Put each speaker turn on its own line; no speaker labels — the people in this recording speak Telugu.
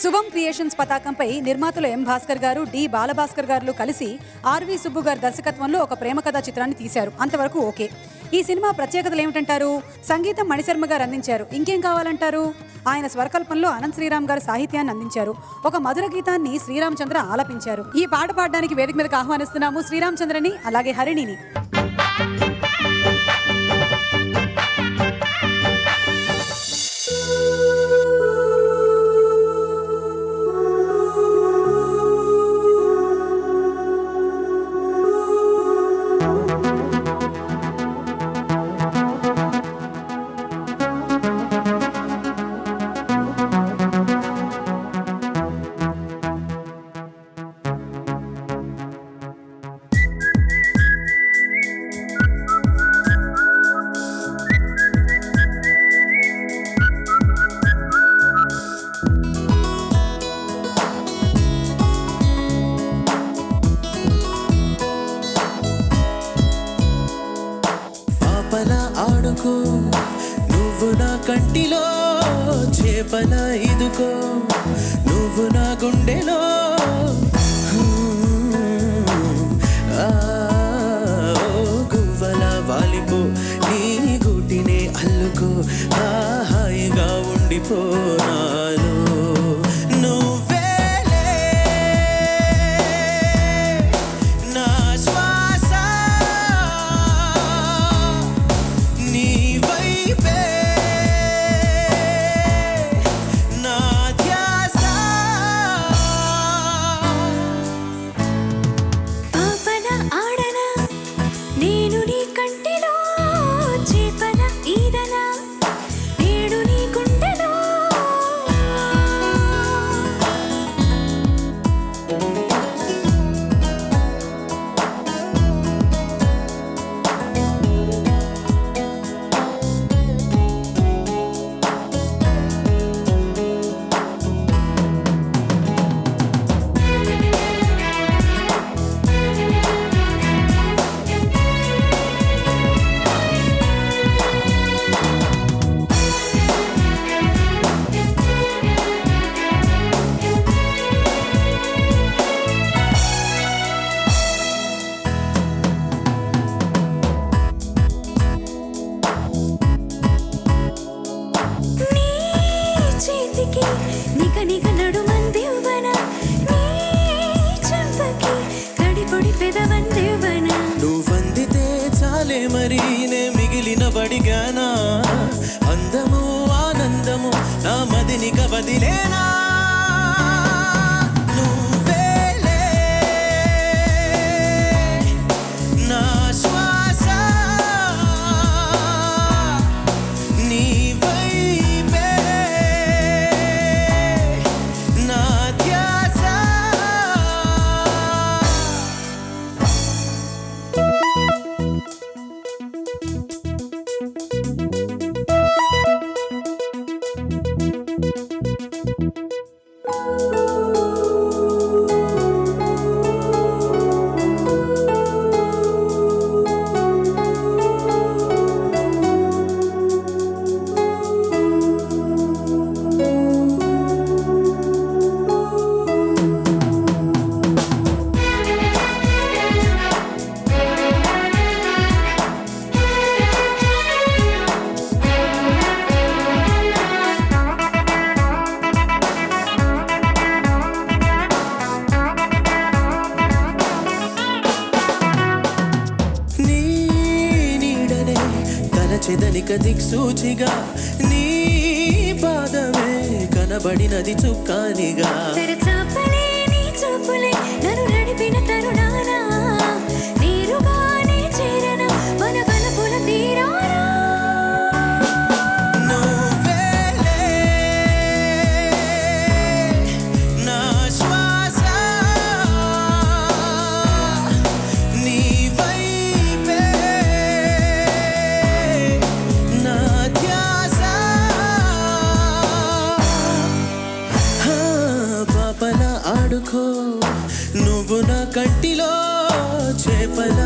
శుభం క్రియేషన్స్ పతాకంపై నిర్మాతలు ఎం భాస్కర్ గారు, డి బాలభాస్కర్ గారు కలిసి ఆర్వి సుబ్బు గారి దర్శకత్వంలో ఒక ప్రేమ కథా చిత్రాన్ని తీశారు. అంతవరకు ఓకే. ఈ సినిమా ప్రత్యేకతలు ఏమిటంటారు? సంగీతం మణిశర్మ గారు అందించారు. ఇంకేం కావాలంటారు? ఆయన స్వరకల్పంలో అనంత్ శ్రీరామ్ గారు సాహిత్యాన్ని అందించారు. ఒక మధుర గీతాన్ని శ్రీరామచంద్ర ఆలపించారు. ఈ పాట పాడడానికి వేదిక మీదకి ఆహ్వానిస్తున్నాము శ్రీరామచంద్రని, అలాగే హరిణిని.
ఆడుకో నువ్వు నా కంటిలో చేపల ఇదుకో నువ్వు నా గుండెలో గువ్వల వాలిపో నీ గుటినే అల్లుకో హాయిగా ఉండిపో నాలో నువ్వందితే చాలే మరి నే మిగిలిన బడిగానా అందము ఆనందము నా మదినిక వదిలేనా నువ్వేలే నా శ్వాస నీ వైపే నా ధ్యాస చెదనిక దిక్సూచిగా నీ పాదమే కనబడినది చుక్కానిగా ఆడుకో నువ్వు నా కంటిలో చేపల